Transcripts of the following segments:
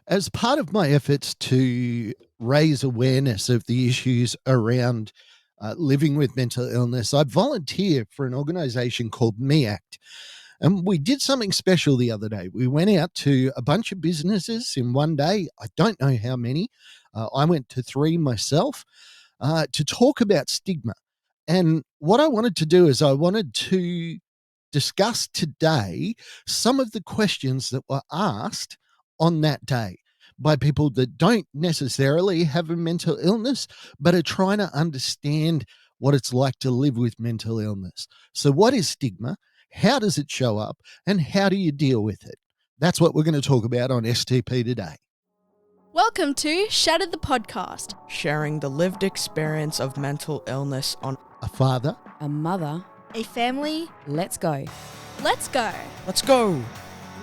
As part of my efforts to raise awareness of the issues around living with mental illness, I volunteer for an organization called MEACT. And we did something special the other day. We went out to a bunch of businesses in one day. I don't know how many. I went to three myself to talk about stigma. And what I wanted to do is I wanted to discuss today some of the questions that were asked on that day by people that don't necessarily have a mental illness, but are trying to understand what it's like to live with mental illness. So, what is stigma? How does it show up? And how do you deal with it? That's what we're going to talk about on STP today. Welcome to Shattered the Podcast. Sharing the lived experience of mental illness on A father, a mother. A family. Let's go. Let's go. Let's go.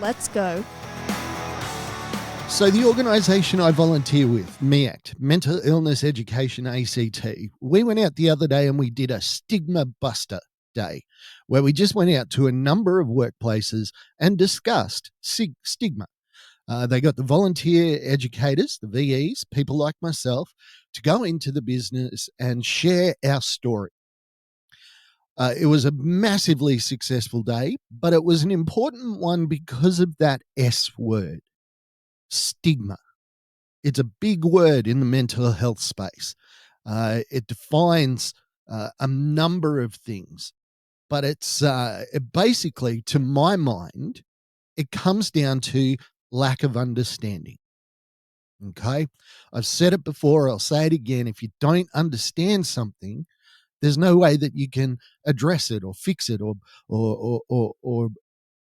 Let's go. So the organisation I volunteer with, MEACT, Mental Illness Education ACT, we went out the other day and we did a Stigma Buster Day, where we just went out to a number of workplaces and discussed stigma. They got the volunteer educators, the VEs, people like myself, to go into the business and share our story. It was a massively successful day, but it was an important one because of that S word. Stigma. It's a big word in the mental health space. It defines a number of things, but it basically, to my mind, it comes down to lack of understanding. Okay? I've said it before, I'll say it again. If you don't understand something, there's no way that you can address it or fix it or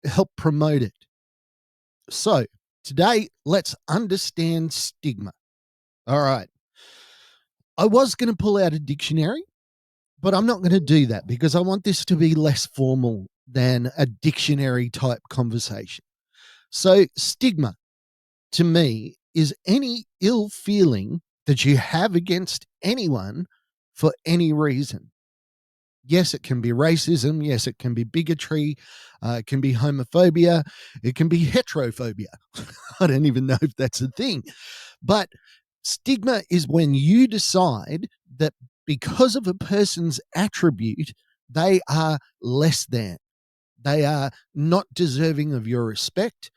help promote it. So, today, let's understand stigma. All right. I was going to pull out a dictionary, but I'm not going to do that because I want this to be less formal than a dictionary type conversation. So, stigma to me is any ill feeling that you have against anyone for any reason. Yes, it can be racism. Yes, it can be bigotry. It can be homophobia. It can be heterophobia. I don't even know if that's a thing. But stigma is when you decide that because of a person's attribute, they are less than. They are not deserving of your respect.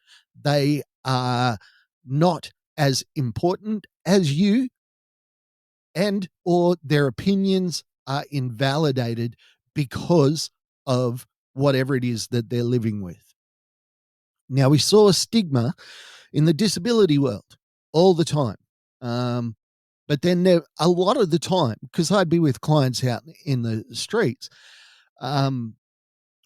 They are not as important as you, and or their opinions are invalidated because of whatever it is that they're living with. Now, we saw a stigma in the disability world all the time. But then a lot of the time, because I'd be with clients out in the streets,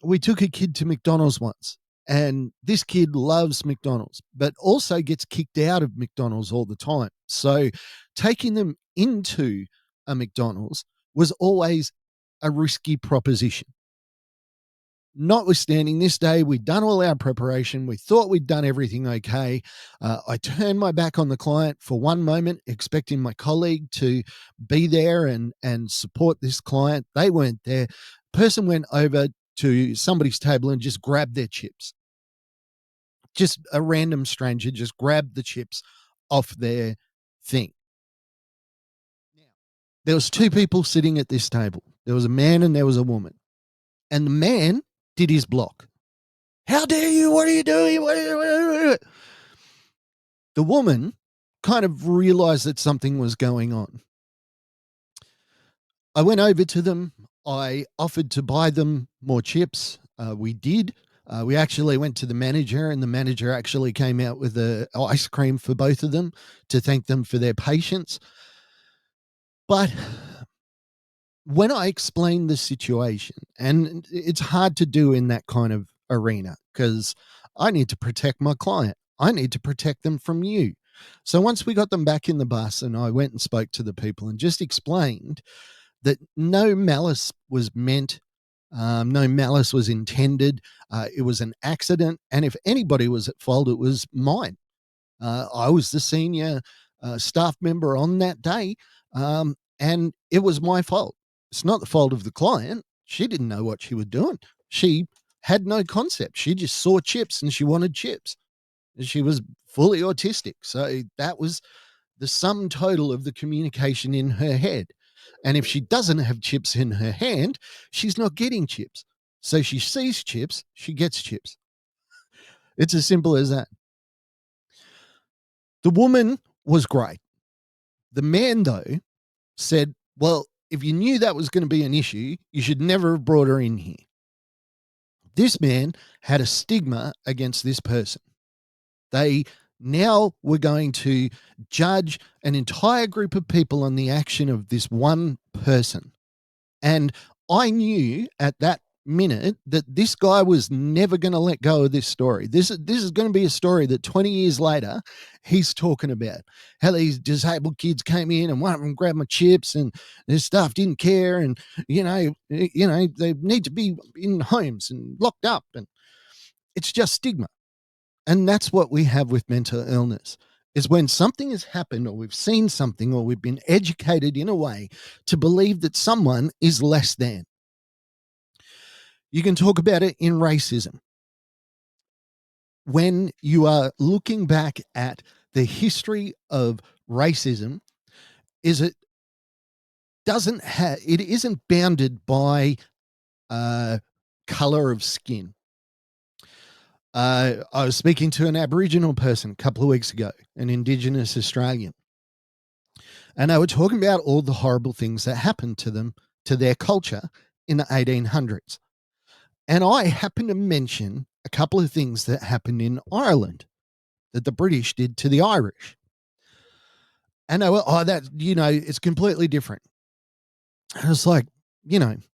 we took a kid to McDonald's once. And this kid loves McDonald's, but also gets kicked out of McDonald's all the time. So taking them into a McDonald's was always a risky proposition. Notwithstanding, this day we'd done all our preparation. We thought we'd done everything okay. I turned my back on the client for one moment, expecting my colleague to be there and support this client. They weren't there. Person went over to somebody's table and just grabbed their chips. Just a random stranger just grabbed the chips off their thing. Now, there was two people sitting at this table. There was a man and there was a woman. And the man did his block. How dare you? What are you doing? The woman kind of realized that something was going on. I went over to them. I offered to buy them more chips. We did. We actually went to the manager, and the manager actually came out with an ice cream for both of them to thank them for their patience. But when I explained the situation, and it's hard to do in that kind of arena because I need to protect my client. I need to protect them from you. So once we got them back in the bus and I went and spoke to the people and just explained that no malice was meant, no malice was intended. It was an accident. And if anybody was at fault, it was mine. I was the senior staff member on that day, and it was my fault. It's not the fault of the client. She didn't know what she was doing. She had no concept. She just saw chips and she wanted chips. She was fully autistic. So that was the sum total of the communication in her head. And if she doesn't have chips in her hand, she's not getting chips. So she sees chips, she gets chips. It's as simple as that. The woman was great. The man, though, said, well, if you knew that was going to be an issue, you should never have brought her in here. This man had a stigma against this person. They now were going to judge an entire group of people on the action of this one person. And I knew at that minute that this guy was never going to let go of this story. This is going to be a story that 20 years later he's talking about how these disabled kids came in and one of them grabbed my chips and this stuff didn't care, and they need to be in homes and locked up, and it's just stigma. And that's what we have with mental illness, is when something has happened or we've seen something or we've been educated in a way to believe that someone is less than. You can talk about it in racism. When you are looking back at the history of racism, it isn't bounded by color of skin. I was speaking to an Aboriginal person a couple of weeks ago, an Indigenous Australian, and they were talking about all the horrible things that happened to them, to their culture in the 1800s. And I happened to mention a couple of things that happened in Ireland that the British did to the Irish. And they were, it's completely different. And it's like,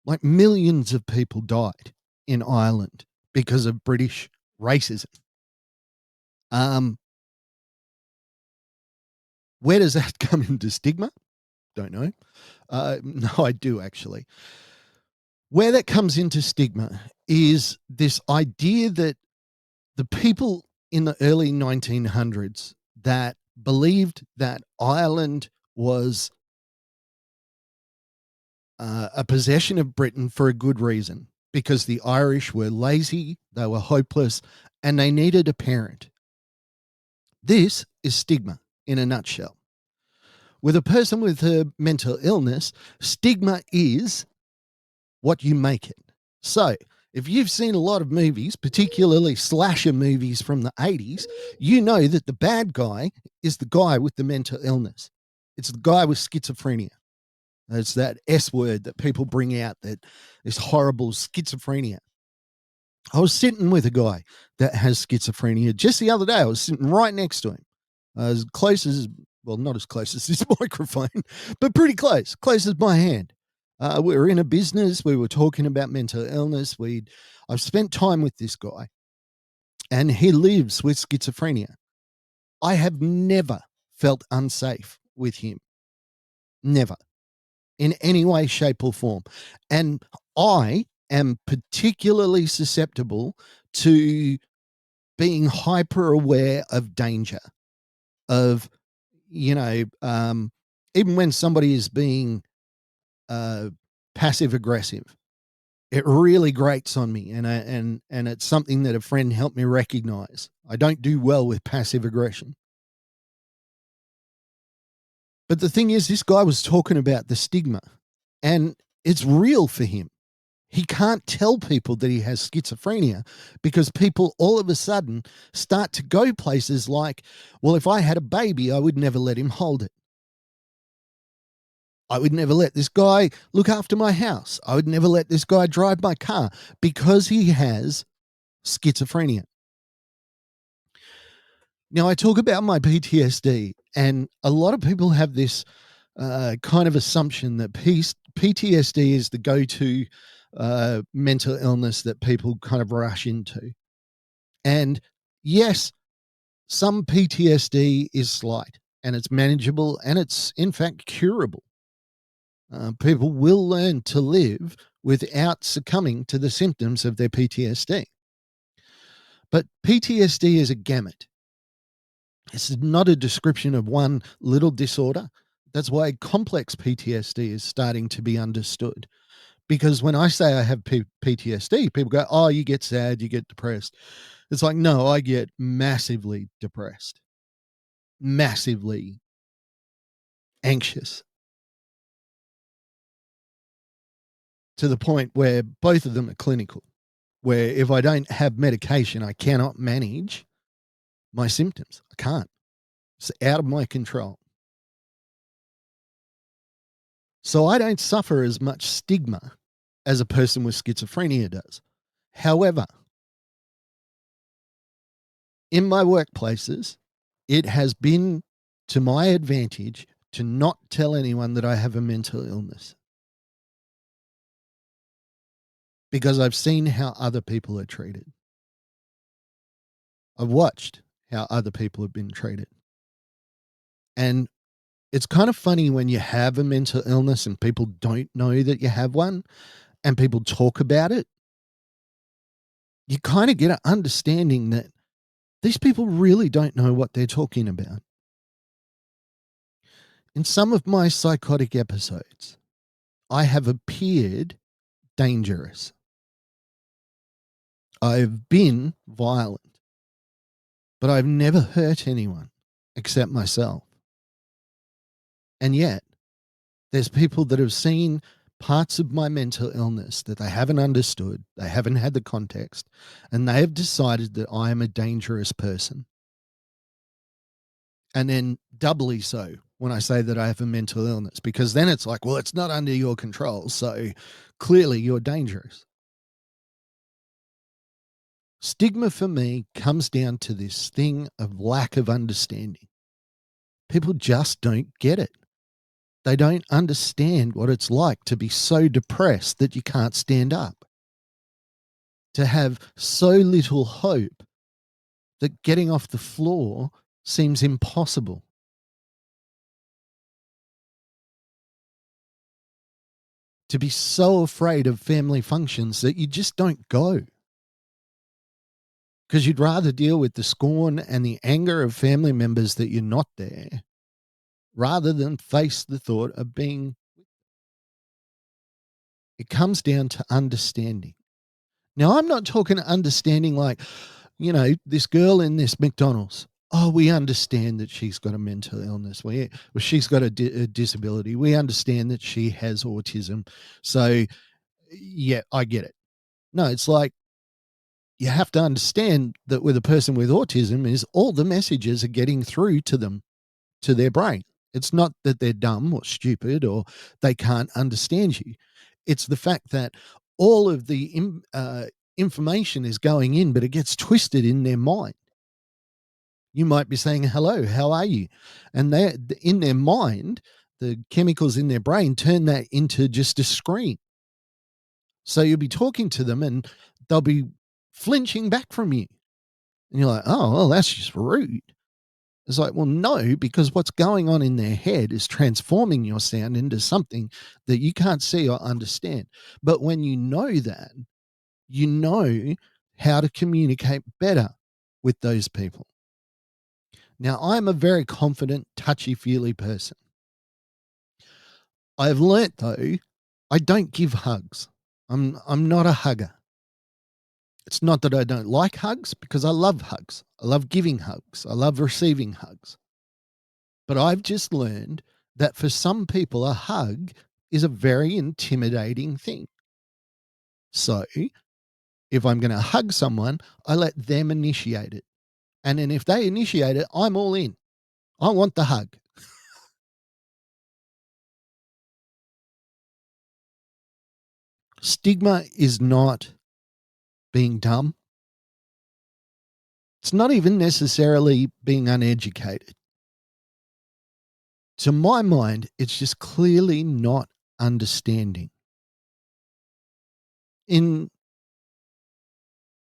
like millions of people died in Ireland because of British racism. Where does that come into stigma? Don't know. No, I do actually. Where that comes into stigma is this idea that the people in the early 1900s that believed that Ireland was a possession of Britain for a good reason, because the Irish were lazy, they were hopeless, and they needed a parent. This is stigma in a nutshell. With a person with a mental illness, stigma is what you make it. So, if you've seen a lot of movies, particularly slasher movies from the 80s, you know that the bad guy is the guy with the mental illness. It's the guy with schizophrenia. It's that S word that people bring out, that this horrible schizophrenia. I was sitting with a guy that has schizophrenia just the other day. I was sitting right next to him, as close as, well, not as close as this microphone, but pretty close as my hand. We were in a business. We were talking about mental illness. I've spent time with this guy, and he lives with schizophrenia. I have never felt unsafe with him. Never. In any way, shape, or form. And I am particularly susceptible to being hyper aware of danger, of, even when somebody is being passive aggressive, it really grates on me. And it's something that a friend helped me recognize. I don't do well with passive aggression. But the thing is, this guy was talking about the stigma, and it's real for him. He can't tell people that he has schizophrenia because people all of a sudden start to go places like, well, if I had a baby, I would never let him hold it. I would never let this guy look after my house. I would never let this guy drive my car because he has schizophrenia. Now, I talk about my PTSD, and a lot of people have this kind of assumption that PTSD is the go-to mental illness that people kind of rush into. And yes, some PTSD is slight and it's manageable and it's in fact curable. People will learn to live without succumbing to the symptoms of their PTSD. But PTSD is a gamut. It's not a description of one little disorder. That's why complex PTSD is starting to be understood. Because when I say I have PTSD, people go, oh, you get sad, you get depressed. It's like, no, I get massively depressed, massively anxious, to the point where both of them are clinical, where if I don't have medication, I cannot manage my symptoms. I can't. It's out of my control. So I don't suffer as much stigma as a person with schizophrenia does. However, in my workplaces, it has been to my advantage to not tell anyone that I have a mental illness, because I've seen how other people are treated. I've watched how other people have been treated. And it's kind of funny when you have a mental illness and people don't know that you have one and people talk about it. You kind of get an understanding that these people really don't know what they're talking about. In some of my psychotic episodes, I have appeared dangerous. I've been violent, but I've never hurt anyone except myself. And yet, there's people that have seen parts of my mental illness that they haven't understood, they haven't had the context, and they have decided that I am a dangerous person. And then doubly so when I say that I have a mental illness, because then it's like, well, it's not under your control, so clearly you're dangerous. Stigma for me comes down to this thing of lack of understanding. People just don't get it. They don't understand what it's like to be so depressed that you can't stand up, to have so little hope that getting off the floor seems impossible. To be so afraid of family functions that you just don't go, because you'd rather deal with the scorn and the anger of family members that you're not there rather than face the thought of being. It comes down to understanding. Now, I'm not talking understanding like, this girl in this McDonald's. Oh, we understand that she's got a mental illness. Well, she's got a disability. We understand that she has autism. So, yeah, I get it. No, it's like you have to understand that with a person with autism is all the messages are getting through to them, to their brain. It's not that they're dumb or stupid or they can't understand you. It's the fact that all of the information is going in, but it gets twisted in their mind. You might be saying, hello, how are you? And they, in their mind, the chemicals in their brain turn that into just a screen. So you'll be talking to them and they'll be flinching back from you. And you're like, oh, well, that's just rude. It's like, well, no, because what's going on in their head is transforming your sound into something that you can't see or understand. But when you know that, you know how to communicate better with those people. Now, I'm a very confident, touchy-feely person. I've learnt, though, I don't give hugs. I'm not a hugger. It's not that I don't like hugs, because I love hugs. I love giving hugs. I love receiving hugs. But I've just learned that for some people, a hug is a very intimidating thing. So if I'm going to hug someone, I let them initiate it. And then if they initiate it, I'm all in. I want the hug. Stigma is not being dumb. It's not even necessarily being uneducated. To my mind, it's just clearly not understanding. In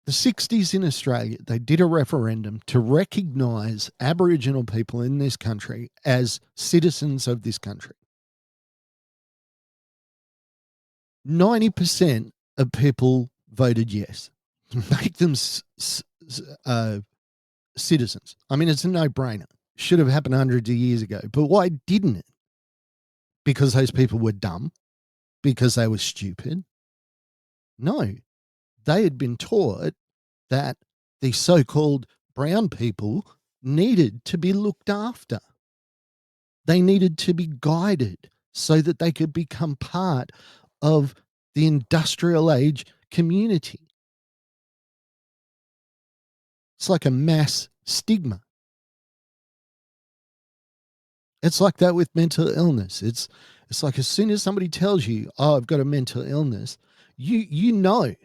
the 60s in Australia, they did a referendum to recognise Aboriginal people in this country as citizens of this country. 90% of people voted yes. Make them citizens. I mean, it's a no-brainer. Should have happened hundreds of years ago. But why didn't it? Because those people were dumb, because they were stupid, No, they had been taught that the so-called brown people needed to be looked after. They needed to be guided so that they could become part of the industrial age community. It's like a mass stigma. It's like that with mental illness. It's like as soon as somebody tells you, "Oh, I've got a mental illness," you know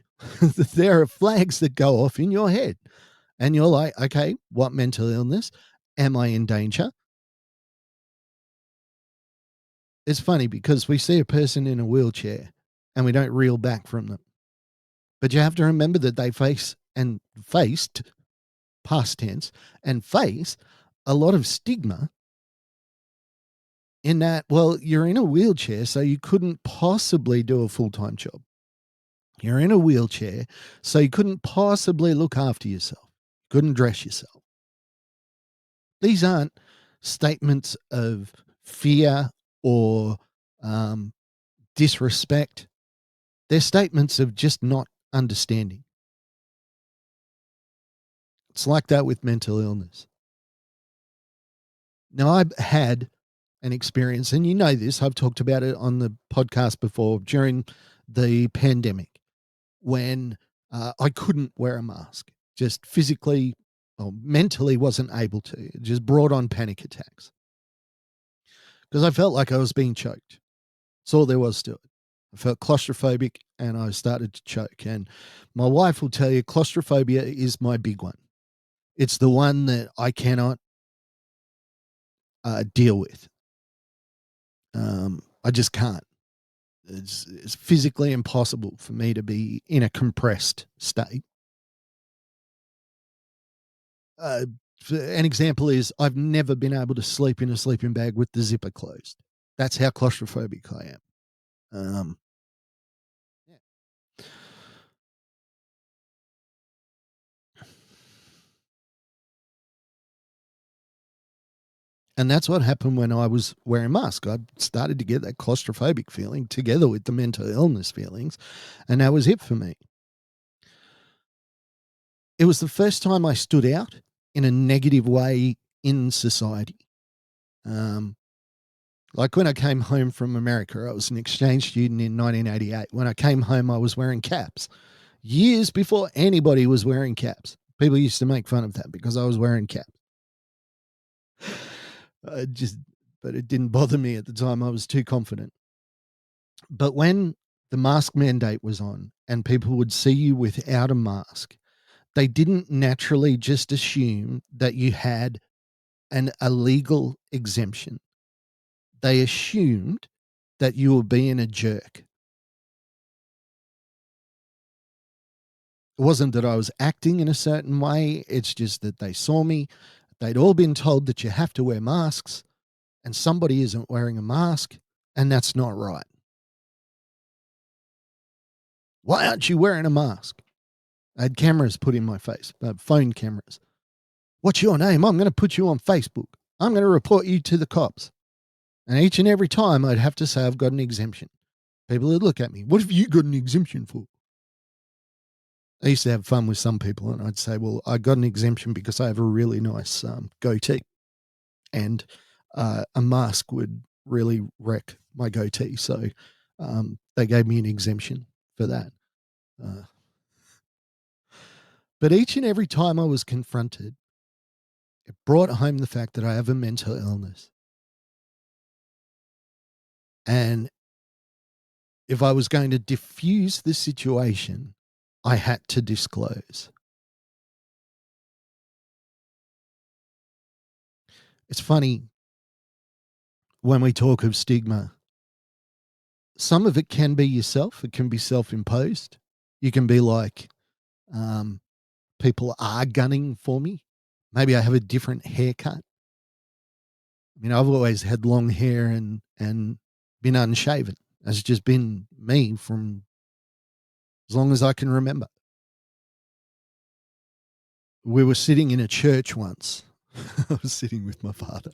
that there are flags that go off in your head. And you're like, "Okay, what mental illness? Am I in danger?" It's funny because we see a person in a wheelchair and we don't reel back from them. But you have to remember that they faced, past tense, and face a lot of stigma in that, well, you're in a wheelchair, so you couldn't possibly do a full-time job. You're in a wheelchair, so you couldn't possibly look after yourself, couldn't dress yourself. These aren't statements of fear or disrespect. They're statements of just not understanding. It's like that with mental illness. Now, I've had an experience, and you know this, I've talked about it on the podcast before during the pandemic when I couldn't wear a mask, just physically or mentally wasn't able to. It just brought on panic attacks because I felt like I was being choked. That's all there was to it. I felt claustrophobic and I started to choke. And my wife will tell you claustrophobia is my big one. It's the one that I cannot deal with. I just can't. It's physically impossible for me to be in a compressed state. Uh, an example is I've never been able to sleep in a sleeping bag with the zipper closed. That's how claustrophobic I am. Yeah. And that's what happened when I was wearing a mask. I started to get that claustrophobic feeling together with the mental illness feelings, and that was it for me. It was the first time I stood out in a negative way in society. Um, like when I came home from America, I was an exchange student in 1988. When I came home, I was wearing caps. Years before anybody was wearing caps. People used to make fun of that because I was wearing caps. Just, but it didn't bother me at the time. I was too confident. But when the mask mandate was on and people would see you without a mask, they didn't naturally just assume that you had an illegal exemption. They assumed that you were being a jerk. It wasn't that I was acting in a certain way. It's just that they saw me. They'd all been told that you have to wear masks and somebody isn't wearing a mask, and that's not right. Why aren't you wearing a mask? I had cameras put in my face, phone cameras. What's your name? I'm going to put you on Facebook. I'm going to report you to the cops. And each and every time I'd have to say I've got an exemption. People would look at me. What have you got an exemption for? I used to have fun with some people and I'd say, well, I got an exemption because I have a really nice goatee. And a mask would really wreck my goatee. So they gave me an exemption for that. But each and every time I was confronted, it brought home the fact that I have a mental illness. And if I was going to diffuse the situation, I had to disclose. It's funny when we talk of stigma, some of it can be yourself, it can be self imposed. You can be like, people are gunning for me. Maybe I have a different haircut. I mean, I've always had long hair and been unshaven. It's just been me from as long as I can remember. We were sitting in a church once. I was sitting with my father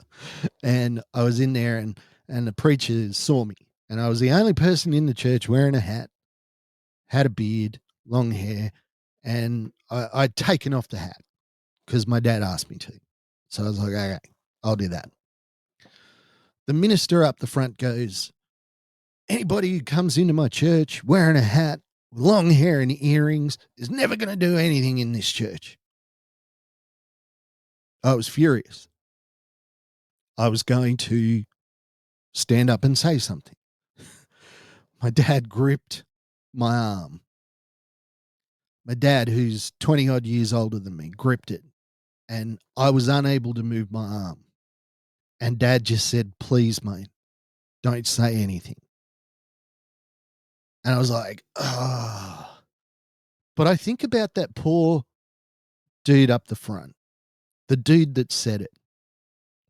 and I was in there and the preacher saw me and I was the only person in the church wearing a hat, had a beard, long hair, and I'd taken off the hat because my dad asked me to. So I was like, okay, I'll do that. The minister up the front goes, anybody who comes into my church wearing a hat, with long hair and earrings is never going to do anything in this church. I was furious. I was going to stand up and say something. My dad gripped my arm. My dad, who's 20 odd years older than me, gripped it, and I was unable to move my arm. And Dad just said, please, mate, don't say anything. And I was like, oh. But I think about that poor dude up the front, the dude that said it.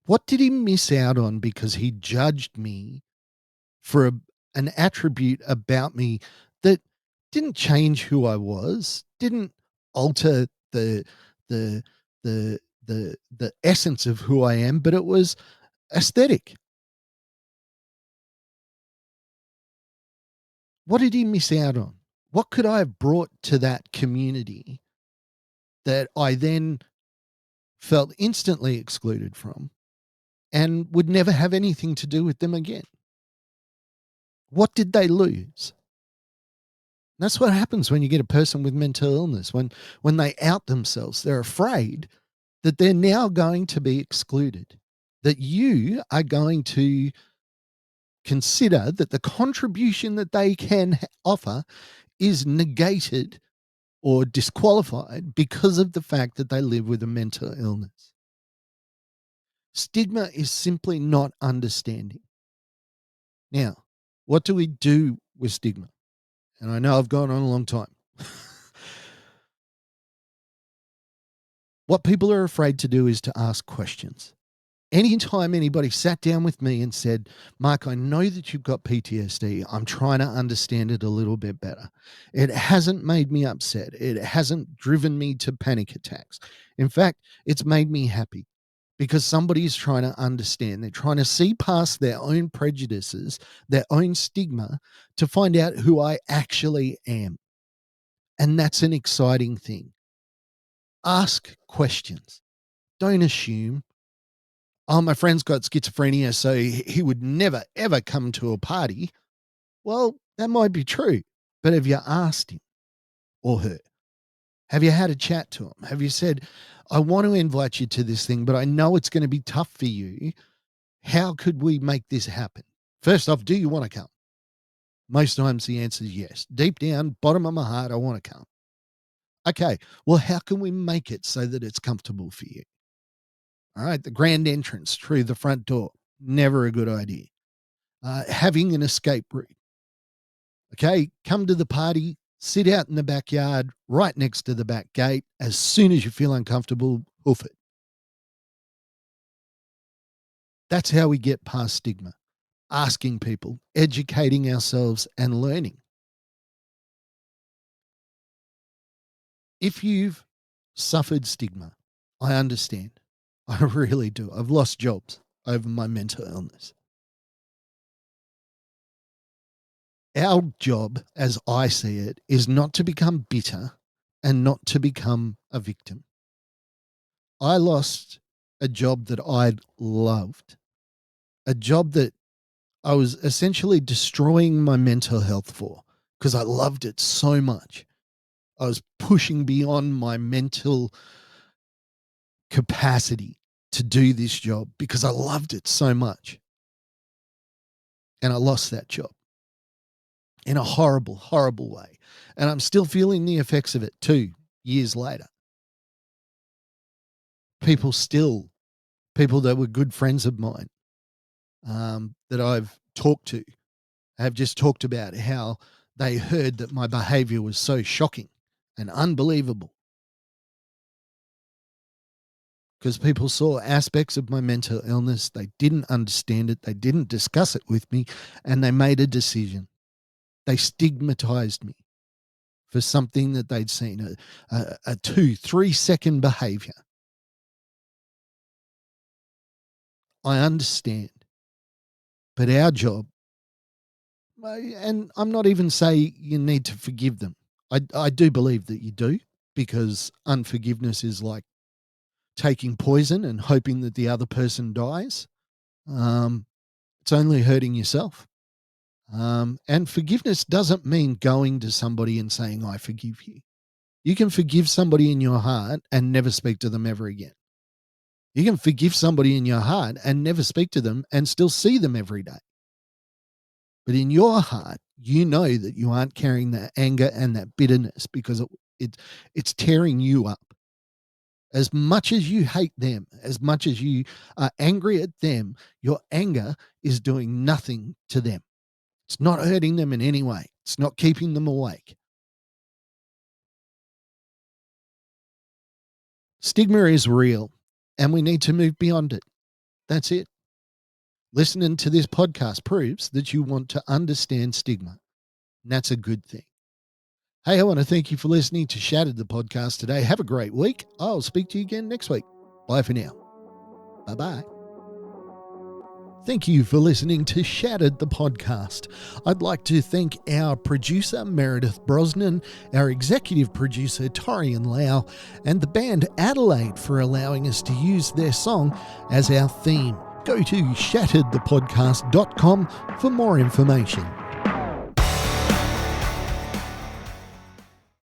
What did he miss out on because he judged me for an attribute about me that didn't change who I was, didn't alter the the the essence of who I am, but it was aesthetic. What did he miss out on? What could I have brought to that community that I then felt instantly excluded from and would never have anything to do with them again? What did they lose? That's what happens when you get a person with mental illness. When they out themselves, they're afraid that they're now going to be excluded, that you are going to consider that the contribution that they can offer is negated or disqualified because of the fact that they live with a mental illness. Stigma is simply not understanding. Now, what do we do with stigma? And I know I've gone on a long time. What people are afraid to do is to ask questions. Anytime anybody sat down with me and said, Mark, I know that you've got PTSD. I'm trying to understand it a little bit better. It hasn't made me upset. It hasn't driven me to panic attacks. In fact, it's made me happy because somebody is trying to understand. They're trying to see past their own prejudices, their own stigma to find out who I actually am. And that's an exciting thing. Ask questions. Don't assume. Oh, my friend's got schizophrenia, so he would never, ever come to a party. Well, that might be true. But have you asked him or her? Have you had a chat to him? Have you said, I want to invite you to this thing, but I know it's going to be tough for you. How could we make this happen? First off, do you want to come? Most times the answer is yes. Deep down, bottom of my heart, I want to come. Okay, well, how can we make it so that it's comfortable for you? All right, the grand entrance through the front door, never a good idea. Having an escape route. Okay, come to the party, sit out in the backyard, right next to the back gate. As soon as you feel uncomfortable, hoof it. That's how we get past stigma. Asking people, educating ourselves, and learning. If you've suffered stigma, I understand. I really do. I've lost jobs over my mental illness. Our job, as I see it, is not to become bitter and not to become a victim. I lost a job that I'd loved, a job that I was essentially destroying my mental health for because I loved it so much. I was pushing beyond my mental capacity to do this job because I loved it so much. And I lost that job in a horrible, horrible way. And I'm still feeling the effects of it 2 years later. People that were good friends of mine that I've talked to have just talked about how they heard that my behavior was so shocking and unbelievable because people saw aspects of my mental illness. They didn't understand it. They didn't discuss it with me, and they made a decision. They stigmatized me for something that they'd seen, a 2-3 second behavior. I understand. But our job, And I'm not even saying you need to forgive them. I do believe that you do, because unforgiveness is like taking poison and hoping that the other person dies. It's only hurting yourself. And forgiveness doesn't mean going to somebody and saying, I forgive you. You can forgive somebody in your heart and never speak to them ever again. You can forgive somebody in your heart and never speak to them and still see them every day. But in your heart, you know that you aren't carrying that anger and that bitterness, because it's tearing you up. As much as you hate them, as much as you are angry at them, your anger is doing nothing to them. It's not hurting them in any way. It's not keeping them awake. Stigma is real, and we need to move beyond it. That's it. Listening to this podcast proves that you want to understand stigma, and that's a good thing. Hey, I want to thank you for listening to Shattered the podcast today. Have a great week. I'll speak to you again next week. Bye for now. Bye-bye. Thank you for listening to Shattered the podcast. I'd like to thank our producer, Meredith Brosnan, our executive producer, Torian Lau, and the band Adelaide for allowing us to use their song as our theme. Go to shatteredthepodcast.com for more information.